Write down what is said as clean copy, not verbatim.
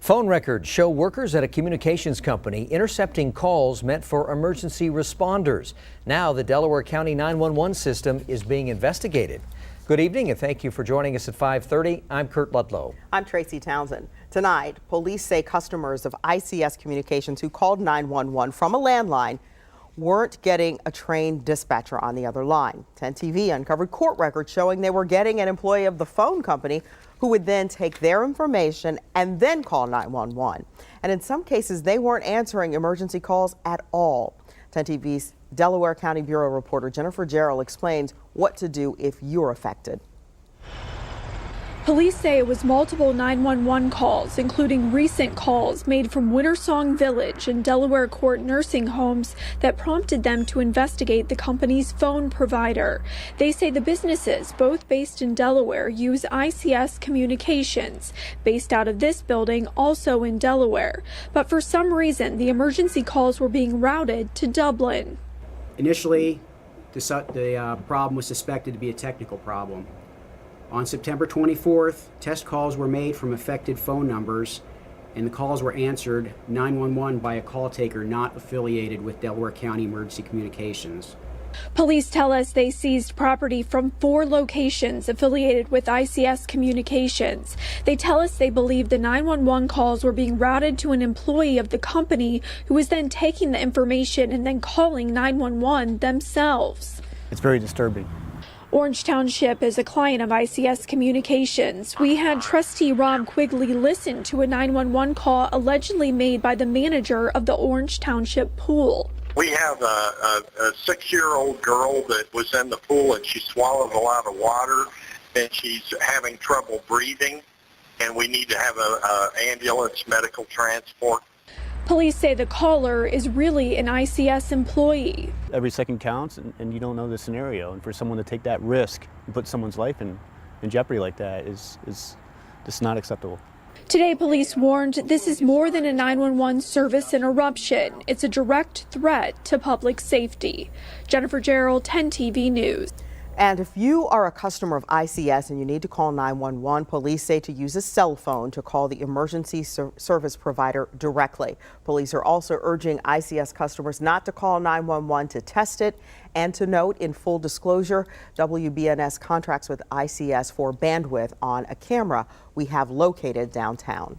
Phone records show workers at a communications company intercepting calls meant for emergency responders. Now the Delaware County 911 system is being investigated. Good evening and thank you for joining us at 5:30. I'm Kurt Ludlow. I'm Tracy Townsend. Tonight, police say customers of ICS Communications who called 911 from a landline weren't getting a trained dispatcher on the other line. 10 TV uncovered court records showing they were getting an employee of the phone company who would then take their information and then call 911. And in some cases, they weren't answering emergency calls at all. 10 TV's Delaware County Bureau reporter Jennifer Gerald explains what to do if you're affected. Police say it was multiple 911 calls, including recent calls made from Wintersong Village and Delaware Court nursing homes that prompted them to investigate the company's phone provider. They say the businesses, both based in Delaware, use ICS Communications, based out of this building, also in Delaware. But for some reason, the emergency calls were being routed to Dublin. Initially, the problem was suspected to be a technical problem. On September 24th, test calls were made from affected phone numbers, and the calls were answered 911 by a call taker not affiliated with Delaware County Emergency Communications. Police tell us they seized property from 4 locations affiliated with ICS Communications. They tell us they believe the 911 calls were being routed to an employee of the company who was then taking the information and then calling 911 themselves. It's very disturbing. Orange Township is a client of ICS Communications. We had trustee Rob Quigley listen to a 911 call allegedly made by the manager of the Orange Township pool. We have a 6-year-old girl that was in the pool and she swallowed a lot of water and she's having trouble breathing and we need to have an ambulance medical transport. Police say the caller is really an ICS employee. Every second counts and you don't know the scenario. And for someone to take that risk and put someone's life in jeopardy like that is just not acceptable. Today, police warned this is more than a 911 service interruption. It's a direct threat to public safety. Jennifer Gerald, 10 TV News. And if you are a customer of ICS and you need to call 911, police say to use a cell phone to call the emergency service provider directly. Police are also urging ICS customers not to call 911 to test it. And to note, in full disclosure, WBNS contracts with ICS for bandwidth on a camera we have located downtown.